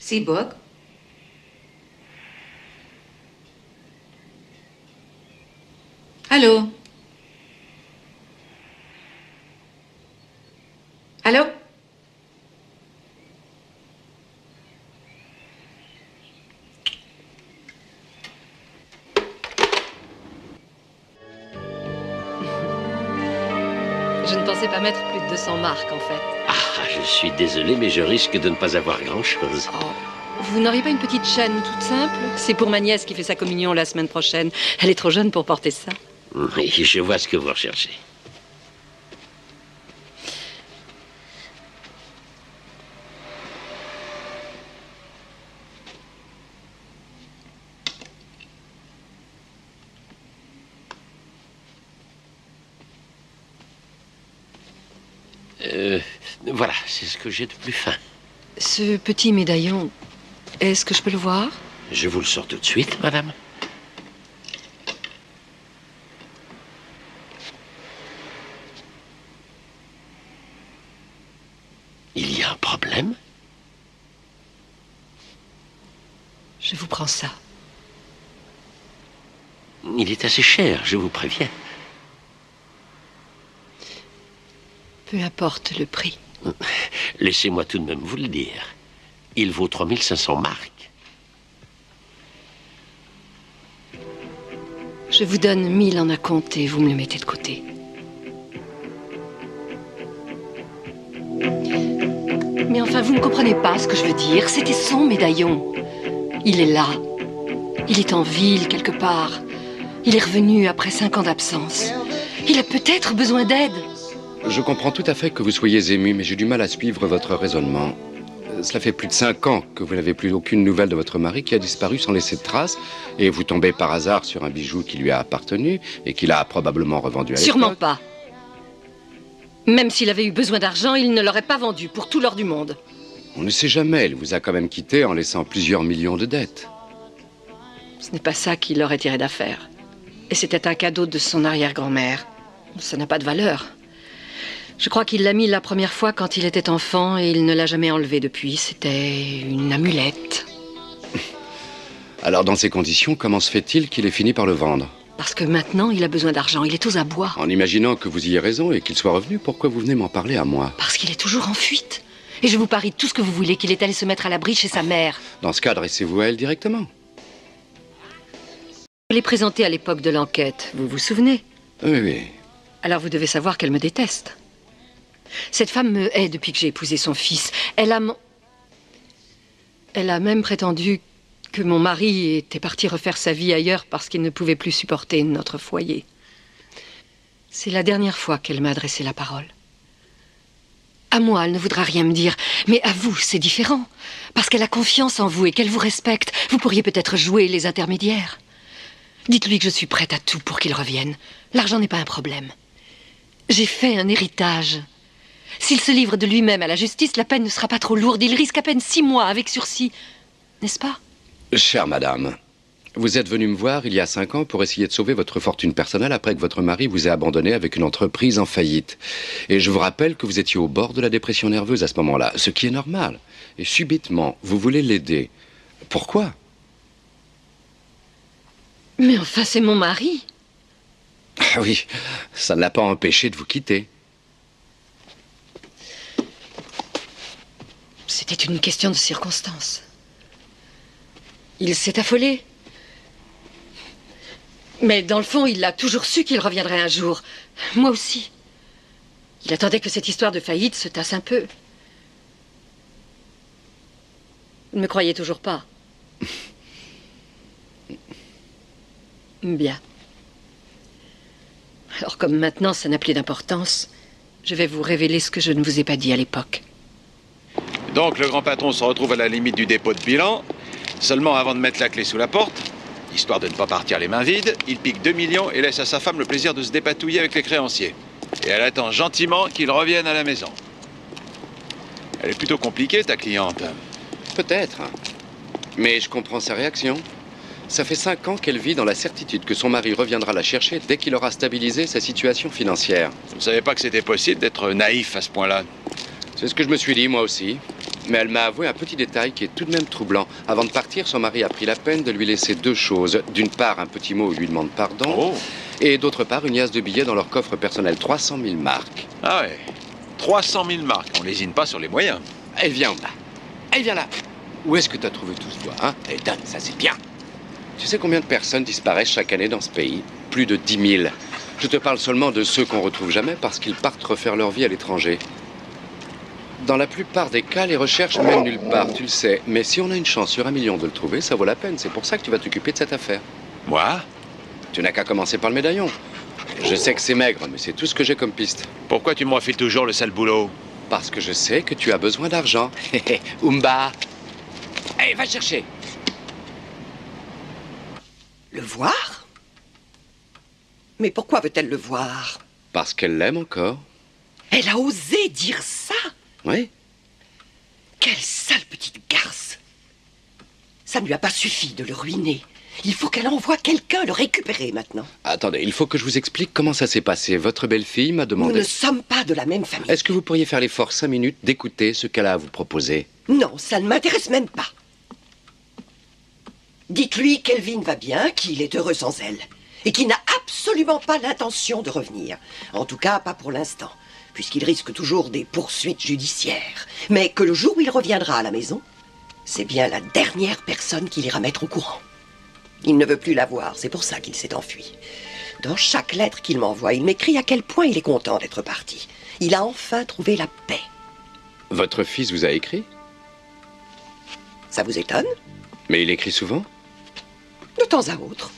Seaburg. Allô? Allô? Je ne pensais pas mettre plus de 200 marks, en fait. Ah, je suis désolé, mais je risque de ne pas avoir grand-chose. Oh, vous n'auriez pas une petite chaîne toute simple? C'est pour ma nièce qui fait sa communion la semaine prochaine. Elle est trop jeune pour porter ça. Oui, je vois ce que vous recherchez. Voilà, c'est ce que j'ai de plus fin. Ce petit médaillon, est-ce que je peux le voir? Je vous le sors tout de suite, madame. Il y a un problème? Je vous prends ça. Il est assez cher, je vous préviens. Peu importe le prix. Laissez-moi tout de même vous le dire. Il vaut 3500 marks. Je vous donne 1000 en acompte et vous me le mettez de côté. Mais enfin, vous ne comprenez pas ce que je veux dire. C'était son médaillon. Il est là. Il est en ville, quelque part. Il est revenu après 5 ans d'absence. Il a peut-être besoin d'aide. Je comprends tout à fait que vous soyez ému, mais j'ai du mal à suivre votre raisonnement. Cela fait plus de 5 ans que vous n'avez plus aucune nouvelle de votre mari qui a disparu sans laisser de traces, et vous tombez par hasard sur un bijou qui lui a appartenu et qu'il a probablement revendu à l'époque. Sûrement pas. Même s'il avait eu besoin d'argent, il ne l'aurait pas vendu pour tout l'or du monde. On ne sait jamais, il vous a quand même quitté en laissant plusieurs millions de dettes. Ce n'est pas ça qui l'aurait tiré d'affaire. Et c'était un cadeau de son arrière-grand-mère. Ça n'a pas de valeur. Je crois qu'il l'a mis la première fois quand il était enfant et il ne l'a jamais enlevé depuis. C'était une amulette. Alors dans ces conditions, comment se fait-il qu'il ait fini par le vendre? Parce que maintenant, il a besoin d'argent. Il est aux abois. En imaginant que vous ayez raison et qu'il soit revenu, pourquoi vous venez m'en parler à moi? Parce qu'il est toujours en fuite. Et je vous parie tout ce que vous voulez qu'il est allé se mettre à l'abri chez sa mère. Dans ce cas, adressez-vous à elle directement. Je l'ai présentée à l'époque de l'enquête. Vous vous souvenez? Oui, oui. Alors vous devez savoir qu'elle me déteste. Cette femme me hait depuis que j'ai épousé son fils. Elle a même prétendu que mon mari était parti refaire sa vie ailleurs parce qu'il ne pouvait plus supporter notre foyer. C'est la dernière fois qu'elle m'a adressé la parole. À moi, elle ne voudra rien me dire, mais à vous, c'est différent. Parce qu'elle a confiance en vous et qu'elle vous respecte. Vous pourriez peut-être jouer les intermédiaires. Dites-lui que je suis prête à tout pour qu'il revienne. L'argent n'est pas un problème. J'ai fait un héritage. S'il se livre de lui-même à la justice, la peine ne sera pas trop lourde. Il risque à peine 6 mois avec sursis. N'est-ce pas? Chère madame, vous êtes venue me voir il y a 5 ans pour essayer de sauver votre fortune personnelle après que votre mari vous ait abandonné avec une entreprise en faillite. Et je vous rappelle que vous étiez au bord de la dépression nerveuse à ce moment-là, ce qui est normal. Et subitement, vous voulez l'aider. Pourquoi? Mais enfin, c'est mon mari. Ah oui, ça ne l'a pas empêché de vous quitter. C'était une question de circonstance. Il s'est affolé. Mais dans le fond, il a toujours su qu'il reviendrait un jour. Moi aussi. Il attendait que cette histoire de faillite se tasse un peu. Vous ne me croyez toujours pas? Bien. Alors comme maintenant ça n'a plus d'importance, je vais vous révéler ce que je ne vous ai pas dit à l'époque. Donc le grand patron se retrouve à la limite du dépôt de bilan. Seulement avant de mettre la clé sous la porte, histoire de ne pas partir les mains vides, il pique 2 millions et laisse à sa femme le plaisir de se dépatouiller avec les créanciers. Et elle attend gentiment qu'il revienne à la maison. Elle est plutôt compliquée, ta cliente. Peut-être. Mais je comprends sa réaction. Ça fait 5 ans qu'elle vit dans la certitude que son mari reviendra la chercher dès qu'il aura stabilisé sa situation financière. Vous ne savez pas que c'était possible d'être naïf à ce point-là? C'est ce que je me suis dit, moi aussi. Mais elle m'a avoué un petit détail qui est tout de même troublant. Avant de partir, son mari a pris la peine de lui laisser 2 choses. D'une part, un petit mot où il lui demande pardon. Oh. Et d'autre part, une liasse de billets dans leur coffre personnel. 300 000 marques. Ah ouais. 300 000 marques. On lésine pas sur les moyens. Elle vient là. Elle vient là. Où est-ce que tu as trouvé tout ce hein? Elle donne, ça c'est bien. Tu sais combien de personnes disparaissent chaque année dans ce pays? Plus de 10 000. Je te parle seulement de ceux qu'on retrouve jamais parce qu'ils partent refaire leur vie à l'étranger. Dans la plupart des cas, les recherches mènent nulle part, tu le sais. Mais si on a une chance sur 1 million de le trouver, ça vaut la peine. C'est pour ça que tu vas t'occuper de cette affaire. Moi? Tu n'as qu'à commencer par le médaillon. Je sais que c'est maigre, mais c'est tout ce que j'ai comme piste. Pourquoi tu me refiles toujours le sale boulot? Parce que je sais que tu as besoin d'argent. Oumba. Allez, va chercher. Le voir? Mais pourquoi veut-elle le voir? Parce qu'elle l'aime encore. Elle a osé dire ça? Oui. Quelle sale petite garce! Ça ne lui a pas suffi de le ruiner. Il faut qu'elle envoie quelqu'un le récupérer maintenant. Attendez, il faut que je vous explique comment ça s'est passé. Votre belle-fille m'a demandé... Nous ne sommes pas de la même famille. Est-ce que vous pourriez faire l'effort 5 minutes d'écouter ce qu'elle a à vous proposer? Non, ça ne m'intéresse même pas. Dites-lui qu'Elvin va bien, qu'il est heureux sans elle. Et qu'il n'a absolument pas l'intention de revenir. En tout cas, pas pour l'instant. Puisqu'il risque toujours des poursuites judiciaires. Mais que le jour où il reviendra à la maison, c'est bien la dernière personne qu'il ira mettre au courant. Il ne veut plus la voir, c'est pour ça qu'il s'est enfui. Dans chaque lettre qu'il m'envoie, il m'écrit à quel point il est content d'être parti. Il a enfin trouvé la paix. Votre fils vous a écrit? Ça vous étonne? Mais il écrit souvent? De temps à autre.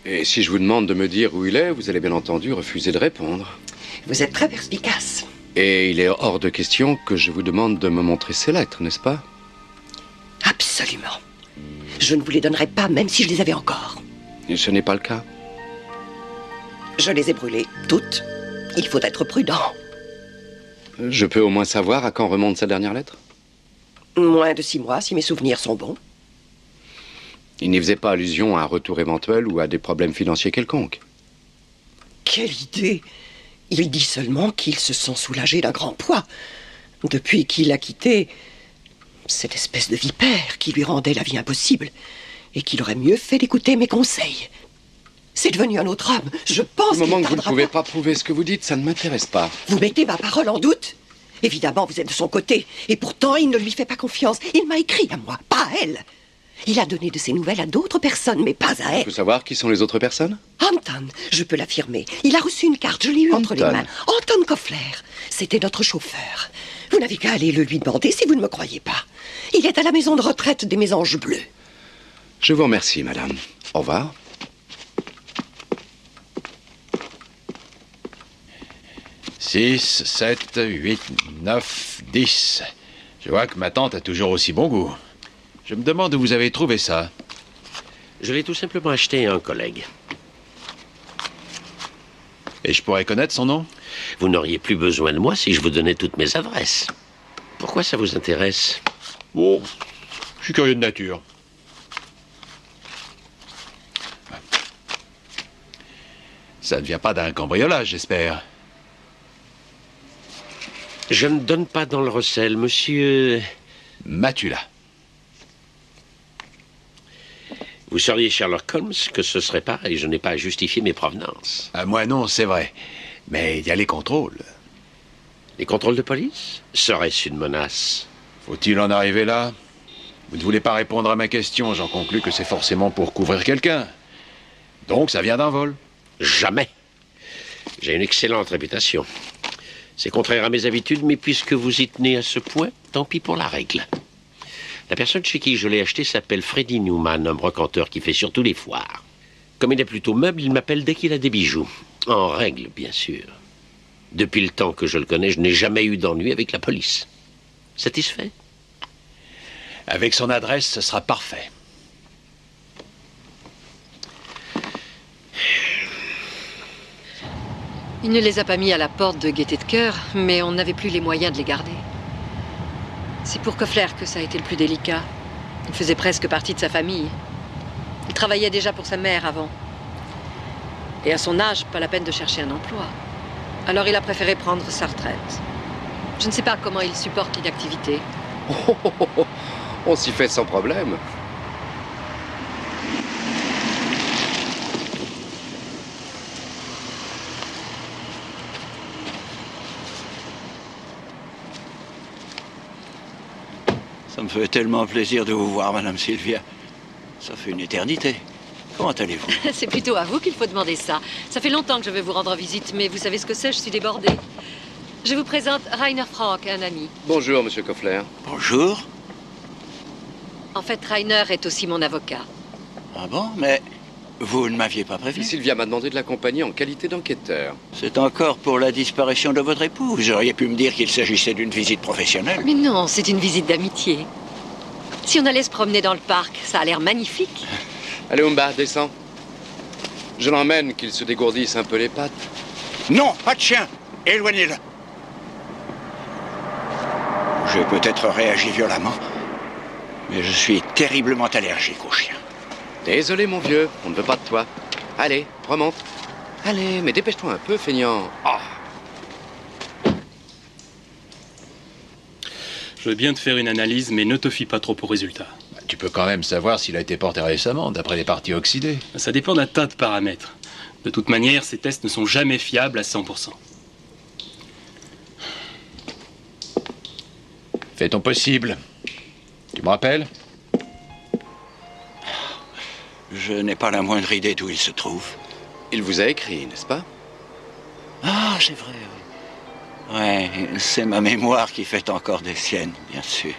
Et si je vous demande de me dire où il est, vous allez bien entendu refuser de répondre. Vous êtes très perspicace. Et il est hors de question que je vous demande de me montrer ces lettres, n'est-ce pas? Absolument. Je ne vous les donnerai pas, même si je les avais encore. Et ce n'est pas le cas. Je les ai brûlées, toutes. Il faut être prudent. Je peux au moins savoir à quand remonte sa dernière lettre? Moins de 6 mois, si mes souvenirs sont bons. Il n'y faisait pas allusion à un retour éventuel ou à des problèmes financiers quelconques. Quelle idée! Il dit seulement qu'il se sent soulagé d'un grand poids. Depuis qu'il a quitté cette espèce de vipère qui lui rendait la vie impossible et qu'il aurait mieux fait d'écouter mes conseils. C'est devenu un autre homme. Je pense Du moment qu'il que vous ne tardera pouvez pas prouver ce que vous dites, ça ne m'intéresse pas. Vous mettez ma parole en doute? Évidemment, vous êtes de son côté. Et pourtant, il ne lui fait pas confiance. Il m'a écrit à moi, pas à elle. Il a donné de ses nouvelles à d'autres personnes, mais pas à Je elle. peux savoir qui sont les autres personnes? Anton, je peux l'affirmer. Il a reçu une carte, je l'ai eue entre les Anton. mains. Anton Koffler. C'était notre chauffeur. Vous n'avez qu'à aller le lui demander si vous ne me croyez pas. Il est à la maison de retraite des Mésanges Bleus. Je vous remercie, madame. Au revoir. « 6, 7, 8, 9, 10. Je vois que ma tante a toujours aussi bon goût. Je me demande où vous avez trouvé ça. Je l'ai tout simplement acheté à un collègue. Et je pourrais connaître son nom? Vous n'auriez plus besoin de moi si je vous donnais toutes mes adresses. Pourquoi ça vous intéresse? Oh, je suis curieux de nature. Ça ne vient pas d'un cambriolage, j'espère. Je ne donne pas dans le recel, monsieur... Matula. Vous seriez Sherlock Holmes, que ce serait pareil. Je n'ai pas à justifier mes provenances. Moi non, c'est vrai. Mais il y a les contrôles. Les contrôles de police? Serait-ce une menace? Faut-il en arriver là? Vous ne voulez pas répondre à ma question, j'en conclus que c'est forcément pour couvrir quelqu'un. Donc ça vient d'un vol. Jamais. J'ai une excellente réputation. C'est contraire à mes habitudes, mais puisque vous y tenez à ce point, tant pis pour la règle. La personne chez qui je l'ai acheté s'appelle Freddy Newman, un brocanteur qui fait surtout les foires. Comme il est plutôt meuble, il m'appelle dès qu'il a des bijoux. En règle, bien sûr. Depuis le temps que je le connais, je n'ai jamais eu d'ennui avec la police. Satisfait? Avec son adresse, ce sera parfait. Il ne les a pas mis à la porte de Gaieté de Cœur, mais on n'avait plus les moyens de les garder. C'est pour Koffler que ça a été le plus délicat. Il faisait presque partie de sa famille. Il travaillait déjà pour sa mère avant. Et à son âge, pas la peine de chercher un emploi. Alors il a préféré prendre sa retraite. Je ne sais pas comment il supporte l'inactivité. On s'y fait sans problème. Ça me fait tellement plaisir de vous voir, Madame Sylvia. Ça fait une éternité. Comment allez-vous? C'est plutôt à vous qu'il faut demander ça. Ça fait longtemps que je veux vous rendre visite, mais vous savez ce que c'est, je suis débordée. Je vous présente Rainer Frank, un ami. Bonjour, Monsieur Koffler. Bonjour. En fait, Rainer est aussi mon avocat. Ah bon? Mais vous ne m'aviez pas prévenu. Sylvia m'a demandé de l'accompagner en qualité d'enquêteur. C'est encore pour la disparition de votre époux. Vous auriez pu me dire qu'il s'agissait d'une visite professionnelle. Mais non, c'est une visite d'amitié. Si on allait se promener dans le parc, ça a l'air magnifique. Allez, Umba, descends. Je l'emmène, qu'il se dégourdisse un peu les pattes. Non, pas de chien. Éloignez-le. J'ai peut-être réagi violemment, mais je suis terriblement allergique aux chiens. Désolé, mon vieux, on ne veut pas de toi. Allez, remonte. Allez, mais dépêche-toi un peu, feignant. Oh. Je veux bien te faire une analyse, mais ne te fie pas trop aux résultats. Tu peux quand même savoir s'il a été porté récemment, d'après les parties oxydées. Ça dépend d'un tas de paramètres. De toute manière, ces tests ne sont jamais fiables à 100%. Fais ton possible. Tu me rappelles? Je n'ai pas la moindre idée d'où il se trouve. Il vous a écrit, n'est-ce pas? Ah, c'est vrai, oui. Ouais, c'est ma mémoire qui fait encore des siennes, bien sûr.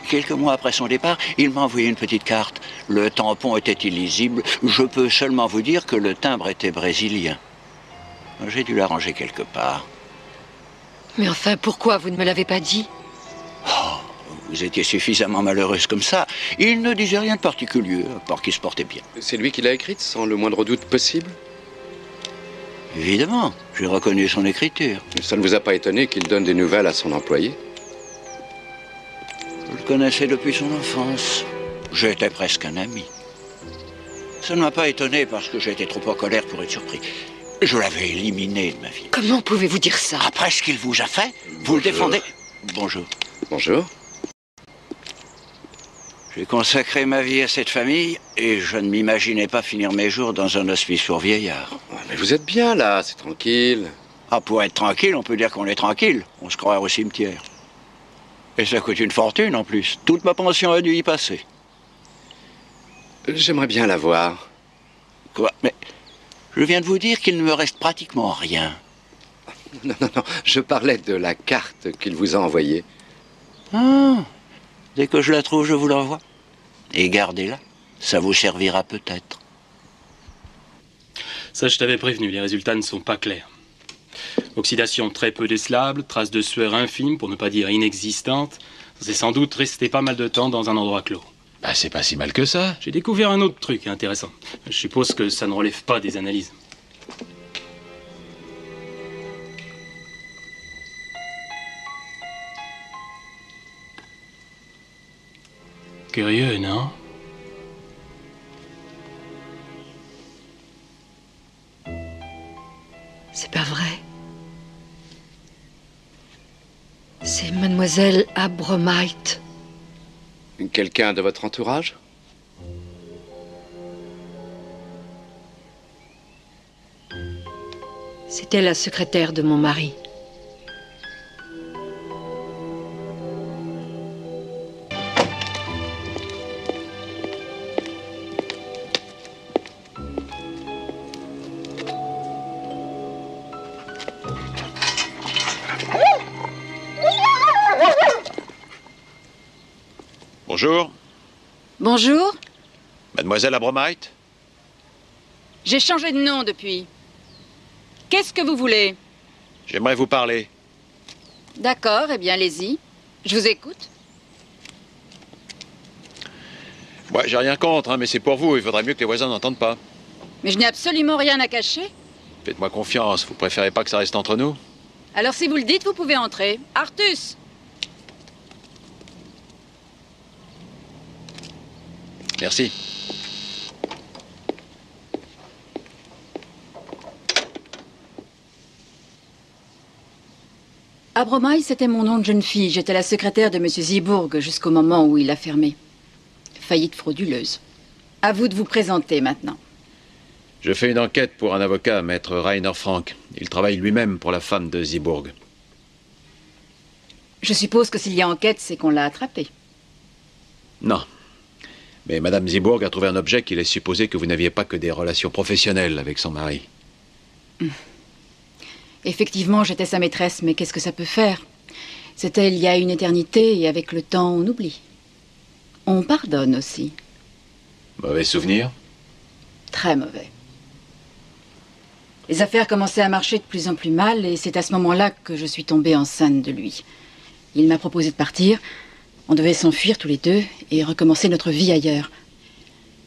Quelques mois après son départ, il m'a envoyé une petite carte. Le tampon était illisible. Je peux seulement vous dire que le timbre était brésilien. J'ai dû l'arranger quelque part. Mais enfin, pourquoi vous ne me l'avez pas dit? Vous étiez suffisamment malheureuse comme ça. Il ne disait rien de particulier, à part qu'il se portait bien. C'est lui qui l'a écrite, sans le moindre doute possible? Évidemment, j'ai reconnu son écriture. Mais ça ne vous a pas étonné qu'il donne des nouvelles à son employé? Je le connaissais depuis son enfance. J'étais presque un ami. Ça ne m'a pas étonné parce que j'étais trop en colère pour être surpris. Je l'avais éliminé de ma vie. Comment pouvez-vous dire ça? Après ce qu'il vous a fait, vous le défendez. Bonjour. Bonjour. J'ai consacré ma vie à cette famille et je ne m'imaginais pas finir mes jours dans un hospice pour vieillards. Mais vous êtes bien là, c'est tranquille. Ah, pour être tranquille, on peut dire qu'on est tranquille. On se croirait au cimetière. Et ça coûte une fortune en plus. Toute ma pension a dû y passer. J'aimerais bien la voir. Quoi? Mais je viens de vous dire qu'il ne me reste pratiquement rien. Non, je parlais de la carte qu'il vous a envoyée. Ah, dès que je la trouve, je vous l'envoie. Et gardez-la. Ça vous servira peut-être. Ça, je t'avais prévenu, les résultats ne sont pas clairs. Oxydation très peu décelable, traces de sueur infimes, pour ne pas dire inexistantes. C'est sans doute resté pas mal de temps dans un endroit clos. Bah, c'est pas si mal que ça. J'ai découvert un autre truc intéressant. Je suppose que ça ne relève pas des analyses. Curieux, non? C'est pas vrai. C'est mademoiselle Abromite. Quelqu'un de votre entourage? C'était la secrétaire de mon mari. Bonjour. Bonjour, Mademoiselle Abromite? j'ai changé de nom depuis. Qu'est-ce que vous voulez? J'aimerais vous parler. D'accord, eh bien allez-y. Je vous écoute. Moi, j'ai rien contre, hein, mais c'est pour vous. Il vaudrait mieux que les voisins n'entendent pas. Mais je n'ai absolument rien à cacher. Faites-moi confiance. Vous préférez pas que ça reste entre nous? Alors si vous le dites, vous pouvez entrer. Artus! Merci. Abromai, c'était mon nom de jeune fille. J'étais la secrétaire de M. Zibourg jusqu'au moment où il a fermé. Faillite frauduleuse. À vous de vous présenter maintenant. Je fais une enquête pour un avocat, maître Rainer Frank. Il travaille lui-même pour la femme de Zibourg. Je suppose que s'il y a enquête, c'est qu'on l'a attrapé. Non. Mais Madame Zibourg a trouvé un objet qui laisse supposer que vous n'aviez pas que des relations professionnelles avec son mari. Effectivement, j'étais sa maîtresse, mais qu'est-ce que ça peut faire? C'était il y a une éternité, et avec le temps, on oublie. On pardonne aussi. Mauvais souvenir? Très mauvais. Les affaires commençaient à marcher de plus en plus mal, et c'est à ce moment-là que je suis tombée enceinte de lui. Il m'a proposé de partir. On devait s'enfuir tous les deux et recommencer notre vie ailleurs.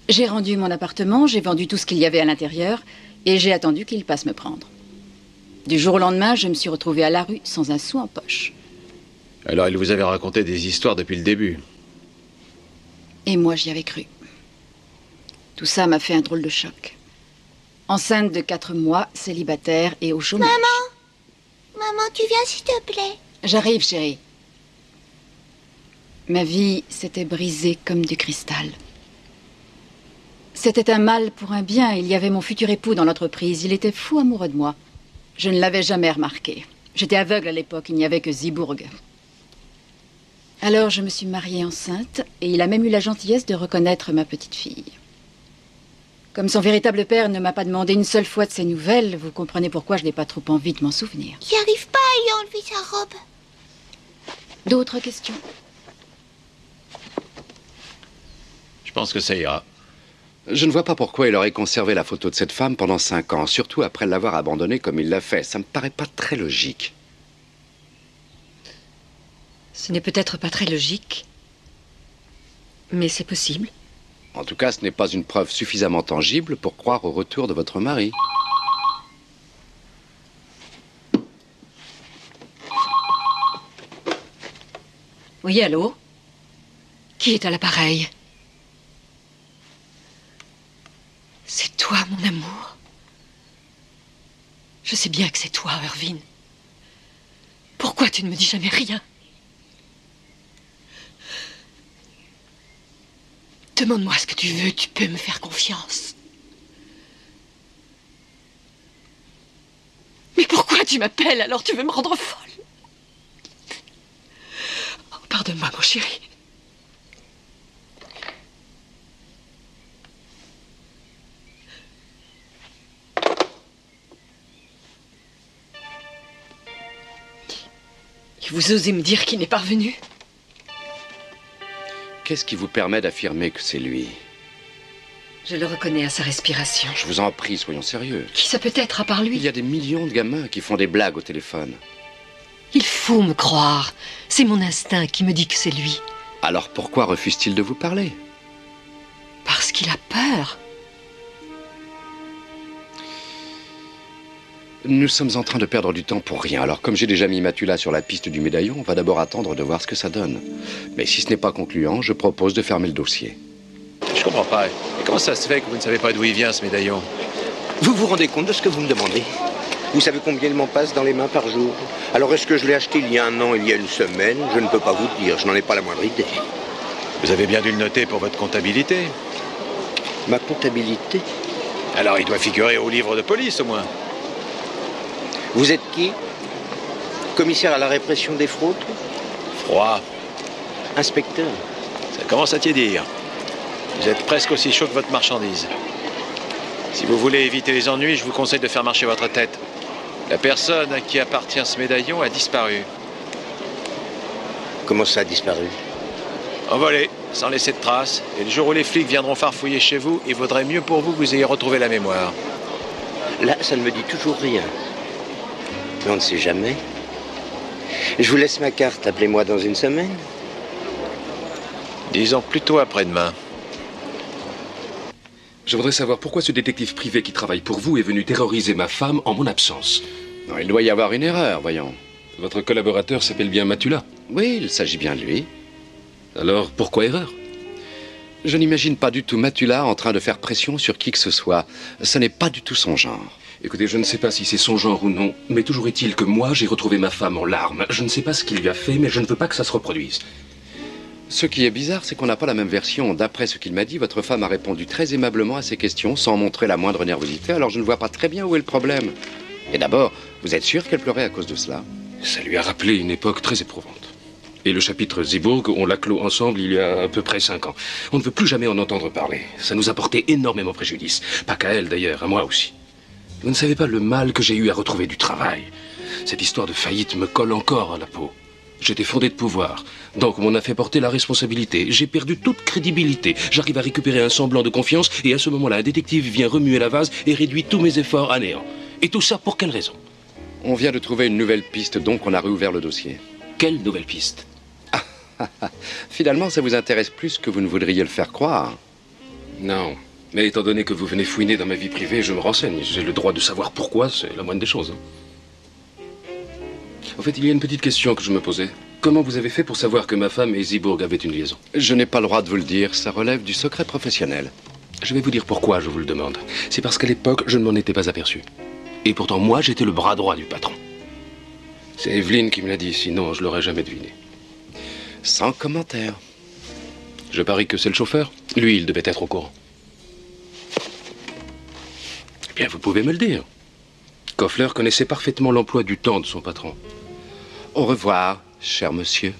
J'ai rendu mon appartement, j'ai vendu tout ce qu'il y avait à l'intérieur, et j'ai attendu qu'il passe me prendre. Du jour au lendemain, je me suis retrouvée à la rue sans un sou en poche. Alors il vous avait raconté des histoires depuis le début. Et moi, j'y avais cru. Tout ça m'a fait un drôle de choc. Enceinte de 4 mois, célibataire et au chômage. Maman, tu viens s'il te plaît? J'arrive, chérie. Ma vie s'était brisée comme du cristal. C'était un mal pour un bien. Il y avait mon futur époux dans l'entreprise. Il était fou amoureux de moi. Je ne l'avais jamais remarqué. J'étais aveugle à l'époque, il n'y avait que Zibourg. Alors je me suis mariée enceinte, et il a même eu la gentillesse de reconnaître ma petite fille. Comme son véritable père ne m'a pas demandé une seule fois de ses nouvelles, vous comprenez pourquoi je n'ai pas trop envie de m'en souvenir. J'y arrive pas à lui enlever sa robe. D'autres questions? Je pense que ça ira. Je ne vois pas pourquoi il aurait conservé la photo de cette femme pendant 5 ans, surtout après l'avoir abandonnée comme il l'a fait. Ça me paraît pas très logique. Ce n'est peut-être pas très logique, mais c'est possible. En tout cas, ce n'est pas une preuve suffisamment tangible pour croire au retour de votre mari. Oui, allô? Qui est à l'appareil? C'est toi, mon amour. Je sais bien que c'est toi, Irvine. Pourquoi tu ne me dis jamais rien? Demande-moi ce que tu veux, tu peux me faire confiance. Mais pourquoi tu m'appelles alors? Tu veux me rendre folle? Oh, pardonne-moi, mon chéri. Et vous osez me dire qu'il n'est pas revenu? Qu'est-ce qui vous permet d'affirmer que c'est lui? Je le reconnais à sa respiration. Je vous en prie, soyons sérieux. Qui ça peut être à part lui? Il y a des millions de gamins qui font des blagues au téléphone. Il faut me croire. C'est mon instinct qui me dit que c'est lui. Alors pourquoi refuse-t-il de vous parler? Parce qu'il a peur. Nous sommes en train de perdre du temps pour rien. Alors comme j'ai déjà mis Matula sur la piste du médaillon, on va d'abord attendre de voir ce que ça donne. Mais si ce n'est pas concluant, je propose de fermer le dossier. Je comprends pas. Mais comment ça se fait que vous ne savez pas d'où il vient, ce médaillon? Vous vous rendez compte de ce que vous me demandez? Vous savez combien il m'en passe dans les mains par jour? Alors est-ce que je l'ai acheté il y a 1 an, il y a 1 semaine? Je ne peux pas vous le dire, je n'en ai pas la moindre idée. Vous avez bien dû le noter pour votre comptabilité. Ma comptabilité? Alors il doit figurer au livre de police, au moins. Vous êtes qui? Commissaire à la répression des fraudes? Froid. Inspecteur? Ça commence à tiédir. Vous êtes presque aussi chaud que votre marchandise. Si vous voulez éviter les ennuis, je vous conseille de faire marcher votre tête. La personne à qui appartient ce médaillon a disparu. Comment ça a disparu? Envolé, sans laisser de traces. Et le jour où les flics viendront farfouiller chez vous, il vaudrait mieux pour vous que vous ayez retrouvé la mémoire. Là, ça ne me dit toujours rien. Mais on ne sait jamais. Je vous laisse ma carte, appelez-moi dans 1 semaine. Disons plutôt après-demain. Je voudrais savoir pourquoi ce détective privé qui travaille pour vous est venu terroriser ma femme en mon absence. Non, il doit y avoir une erreur, voyons. Votre collaborateur s'appelle bien Matula? Oui, il s'agit bien de lui. Alors, pourquoi erreur? Je n'imagine pas du tout Matula en train de faire pression sur qui que ce soit. Ce n'est pas du tout son genre. Écoutez, je ne sais pas si c'est son genre ou non, mais toujours est-il que moi, j'ai retrouvé ma femme en larmes. Je ne sais pas ce qu'il lui a fait, mais je ne veux pas que ça se reproduise. Ce qui est bizarre, c'est qu'on n'a pas la même version. D'après ce qu'il m'a dit, votre femme a répondu très aimablement à ses questions, sans montrer la moindre nervosité, alors je ne vois pas très bien où est le problème. Et d'abord, vous êtes sûr qu'elle pleurait à cause de cela? Ça lui a rappelé une époque très éprouvante. Et le chapitre Zeeburg, on l'a clos ensemble il y a à peu près 5 ans. On ne veut plus jamais en entendre parler. Ça nous a porté énormément préjudice. Pas qu'à elle d'ailleurs, à moi aussi. Vous ne savez pas le mal que j'ai eu à retrouver du travail. Cette histoire de faillite me colle encore à la peau. J'étais fondé de pouvoir, donc on m'en a fait porter la responsabilité. J'ai perdu toute crédibilité. J'arrive à récupérer un semblant de confiance, et à ce moment-là, un détective vient remuer la vase et réduit tous mes efforts à néant. Et tout ça pour quelle raison? On vient de trouver une nouvelle piste, donc on a réouvert le dossier. Quelle nouvelle piste? Finalement, ça vous intéresse plus que vous ne voudriez le faire croire. Non. Mais étant donné que vous venez fouiner dans ma vie privée, je me renseigne. J'ai le droit de savoir pourquoi, c'est la moindre des choses. En fait, il y a une petite question que je me posais. Comment vous avez fait pour savoir que ma femme et Zeeburg avaient une liaison? Je n'ai pas le droit de vous le dire, ça relève du secret professionnel. Je vais vous dire pourquoi je vous le demande. C'est parce qu'à l'époque, je ne m'en étais pas aperçu. Et pourtant, moi, j'étais le bras droit du patron. C'est Evelyne qui me l'a dit, sinon je l'aurais jamais deviné. Sans commentaire. Je parie que c'est le chauffeur. Lui, il devait être au courant. Eh bien, vous pouvez me le dire. Koffler connaissait parfaitement l'emploi du temps de son patron. Au revoir, cher monsieur.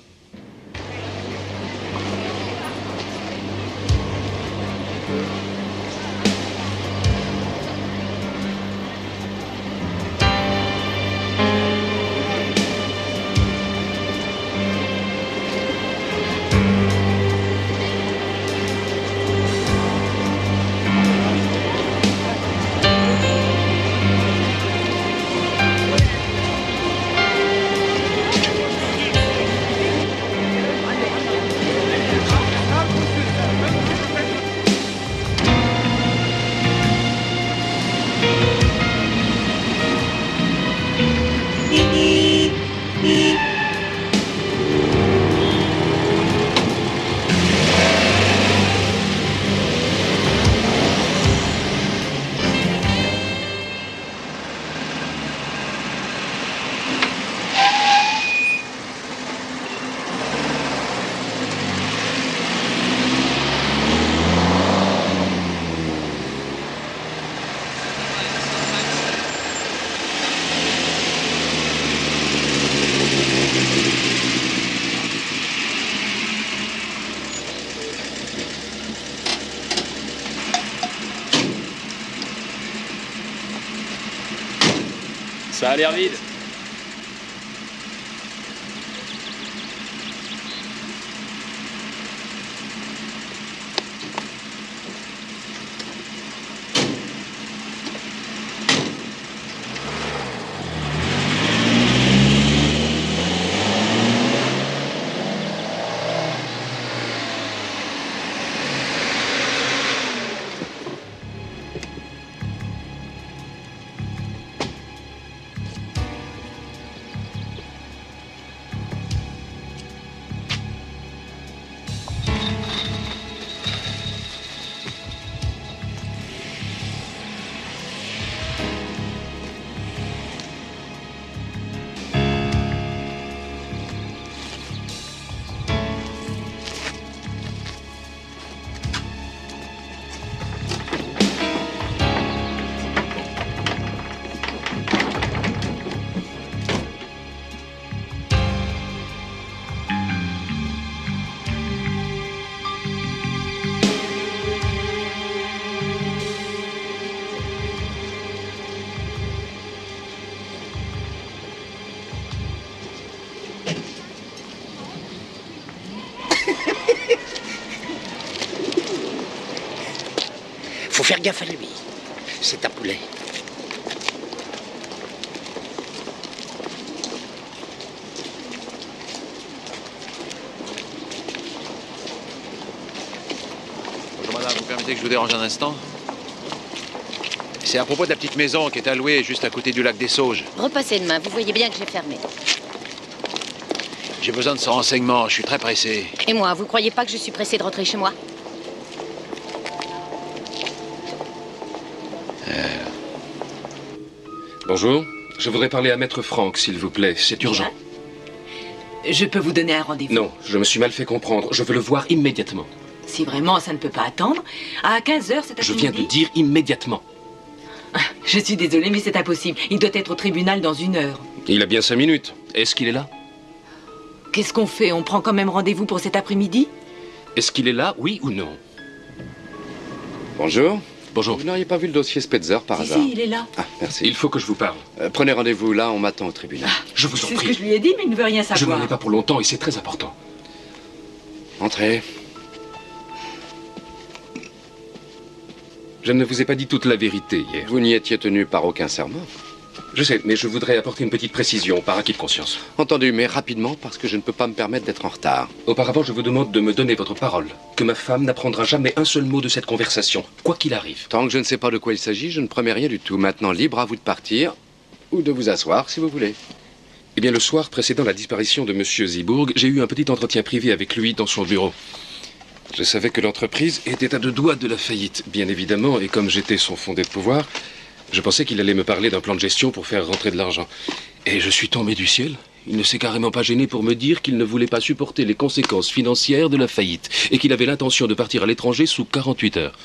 Ça a l'air vide. Faut faire gaffe à lui. C'est un poulet. Bonjour madame, vous permettez que je vous dérange un instant? C'est à propos de la petite maison qui est allouée juste à côté du lac des Sauges. Repassez demain, vous voyez bien que j'ai fermé. J'ai besoin de ce renseignement, je suis très pressé. Et moi, vous croyez pas que je suis pressée de rentrer chez moi? Bonjour. Je voudrais parler à Maître Franck, s'il vous plaît. C'est urgent. Je peux vous donner un rendez-vous? Non, je me suis mal fait comprendre. Je veux le voir immédiatement. Si vraiment ça ne peut pas attendre, à 15h cet après-midi... Je viens de dire immédiatement. Je suis désolée, mais c'est impossible. Il doit être au tribunal dans 1 heure. Il a bien 5 minutes. Est-ce qu'il est là? Qu'est-ce qu'on fait? On prend quand même rendez-vous pour cet après-midi? Est-ce qu'il est là, oui ou non? Bonjour. Bonjour. Vous n'auriez pas vu le dossier Spetzer par hasard? Si, il est là. Ah, merci. Il faut que je vous parle. Prenez rendez-vous là, on m'attend au tribunal. Je vous en C'est ce prie. que je lui ai dit, mais il ne veut rien savoir. Je n'en ai pas pour longtemps et c'est très important. Entrez. Je ne vous ai pas dit toute la vérité hier. Vous n'y étiez tenu par aucun serment. Je sais, mais je voudrais apporter une petite précision par acquis de conscience. Entendu, mais rapidement, parce que je ne peux pas me permettre d'être en retard. Auparavant, je vous demande de me donner votre parole, que ma femme n'apprendra jamais un seul mot de cette conversation, quoi qu'il arrive. Tant que je ne sais pas de quoi il s'agit, je ne promets rien du tout. Maintenant, libre à vous de partir, ou de vous asseoir, si vous voulez. Eh bien, le soir précédant la disparition de M. Zibourg, j'ai eu un petit entretien privé avec lui dans son bureau. Je savais que l'entreprise était à 2 doigts de la faillite, bien évidemment, et comme j'étais son fondé de pouvoir, je pensais qu'il allait me parler d'un plan de gestion pour faire rentrer de l'argent. Et je suis tombé du ciel. Il ne s'est carrément pas gêné pour me dire qu'il ne voulait pas supporter les conséquences financières de la faillite et qu'il avait l'intention de partir à l'étranger sous 48 heures.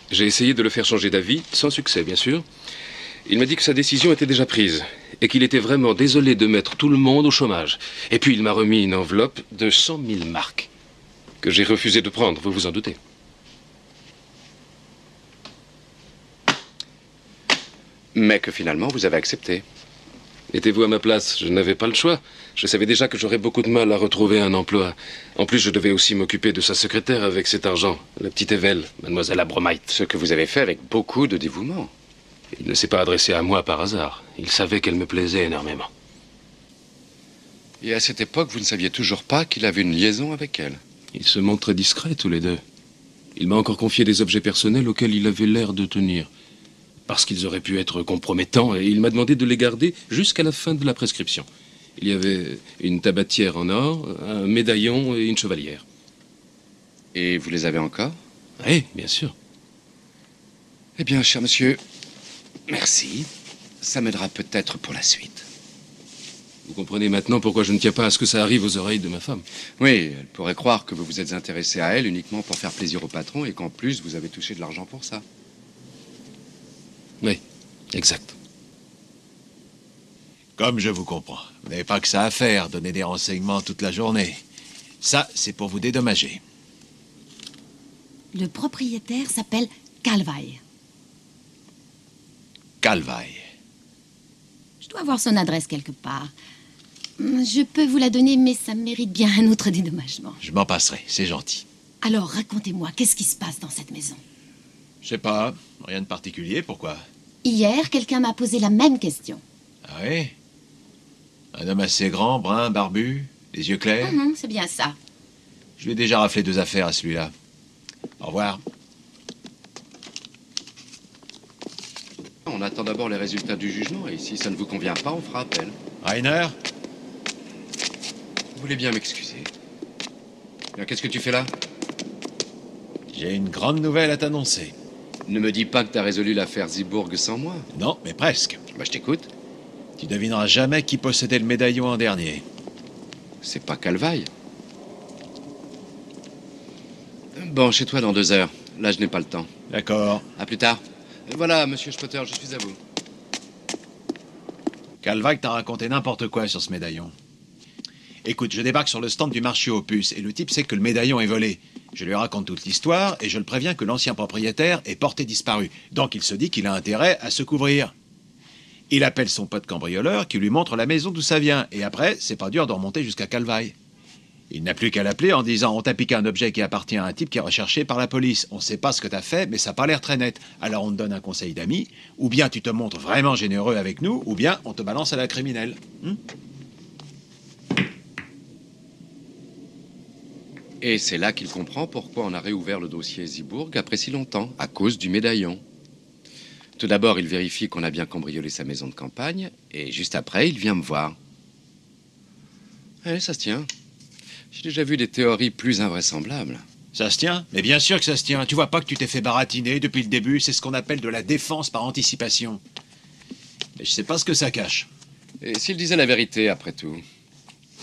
J'ai essayé de le faire changer d'avis, sans succès, bien sûr. Il m'a dit que sa décision était déjà prise et qu'il était vraiment désolé de mettre tout le monde au chômage. Et puis il m'a remis une enveloppe de 100 000 marks que j'ai refusé de prendre, vous vous en doutez. Mais que finalement, vous avez accepté. Étiez-vous à ma place? Je n'avais pas le choix. Je savais déjà que j'aurais beaucoup de mal à retrouver un emploi. En plus, je devais aussi m'occuper de sa secrétaire avec cet argent, la petite Evel, mademoiselle Abromite. Ce que vous avez fait avec beaucoup de dévouement. Il ne s'est pas adressé à moi par hasard. Il savait qu'elle me plaisait énormément. Et à cette époque, vous ne saviez toujours pas qu'il avait une liaison avec elle? Ils se montraient discrets tous les deux. Il m'a encore confié des objets personnels auxquels il avait l'air de tenir. Parce qu'ils auraient pu être compromettants, et il m'a demandé de les garder jusqu'à la fin de la prescription. Il y avait une tabatière en or, un médaillon et une chevalière. Et vous les avez encore? Oui, bien sûr. Eh bien, cher monsieur, merci. Ça m'aidera peut-être pour la suite. Vous comprenez maintenant pourquoi je ne tiens pas à ce que ça arrive aux oreilles de ma femme. Oui, elle pourrait croire que vous vous êtes intéressé à elle uniquement pour faire plaisir au patron et qu'en plus, vous avez touché de l'argent pour ça. Oui, exact. Comme je vous comprends. Vous n'avez pas que ça à faire, donner des renseignements toute la journée. Ça, c'est pour vous dédommager. Le propriétaire s'appelle Calvaille. Calvaille. Je dois avoir son adresse quelque part. Je peux vous la donner, mais ça mérite bien un autre dédommagement. Je m'en passerai, c'est gentil. Alors, racontez-moi, qu'est-ce qui se passe dans cette maison? Je sais pas, rien de particulier, pourquoi? Hier, quelqu'un m'a posé la même question. Ah oui? Un homme assez grand, brun, barbu, les yeux clairs? C'est bien ça. Je lui ai déjà raflé 2 affaires à celui-là. Au revoir. On attend d'abord les résultats du jugement et si ça ne vous convient pas, on fera appel. Rainer? Vous voulez bien m'excuser. Bien, qu'est-ce que tu fais là? J'ai une grande nouvelle à t'annoncer. Ne me dis pas que t'as résolu l'affaire Zibourg sans moi. Non, mais presque. Bah, je t'écoute. Tu devineras jamais qui possédait le médaillon en dernier. C'est pas Calvaille. Bon, chez toi dans 2 heures. Là, je n'ai pas le temps. D'accord. À plus tard. Voilà, monsieur Spotter, je suis à vous. Calvaille t'a raconté n'importe quoi sur ce médaillon. Écoute, je débarque sur le stand du marché aux puces et le type sait que le médaillon est volé. Je lui raconte toute l'histoire et je le préviens que l'ancien propriétaire est porté disparu. Donc il se dit qu'il a intérêt à se couvrir. Il appelle son pote cambrioleur qui lui montre la maison d'où ça vient. Et après, c'est pas dur de remonter jusqu'à Calvaille. Il n'a plus qu'à l'appeler en disant « On t'a piqué un objet qui appartient à un type qui est recherché par la police. On sait pas ce que t'as fait, mais ça n'a pas l'air très net. Alors on te donne un conseil d'ami. Ou bien tu te montres vraiment généreux avec nous, ou bien on te balance à la criminelle. Et c'est là qu'il comprend pourquoi on a réouvert le dossier Zibourg après si longtemps, à cause du médaillon. Tout d'abord, il vérifie qu'on a bien cambriolé sa maison de campagne, et juste après, il vient me voir. Ça se tient. J'ai déjà vu des théories plus invraisemblables. Ça se tient? Mais bien sûr que ça se tient. Tu vois pas que tu t'es fait baratiner depuis le début? C'est ce qu'on appelle de la défense par anticipation. Et je sais pas ce que ça cache. Et s'il disait la vérité, après tout?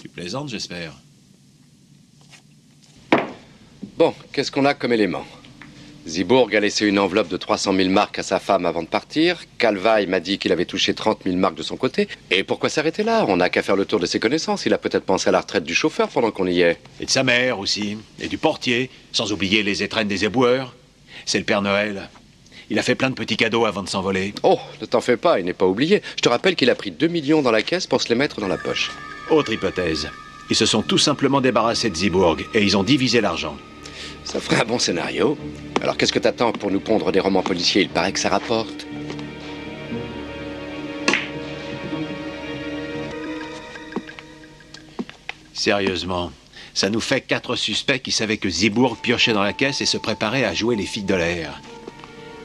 Tu plaisantes, j'espère. Bon, qu'est-ce qu'on a comme élément? Zibourg a laissé une enveloppe de 300 000 marks à sa femme avant de partir. Calvaille m'a dit qu'il avait touché 30 000 marks de son côté. Et pourquoi s'arrêter là? On n'a qu'à faire le tour de ses connaissances. Il a peut-être pensé à la retraite du chauffeur pendant qu'on y est. Et de sa mère aussi. Et du portier. Sans oublier les étrennes des éboueurs. C'est le Père Noël. Il a fait plein de petits cadeaux avant de s'envoler. Oh, ne t'en fais pas, il n'est pas oublié. Je te rappelle qu'il a pris 2 millions dans la caisse pour se les mettre dans la poche. Autre hypothèse. Ils se sont tout simplement débarrassés de Zibourg et ils ont divisé l'argent. Ça ferait un bon scénario. Alors qu'est-ce que t'attends pour nous pondre des romans policiers? Il paraît que ça rapporte. Sérieusement, ça nous fait 4 suspects qui savaient que Zibourg piochait dans la caisse et se préparait à jouer les filles de l'air.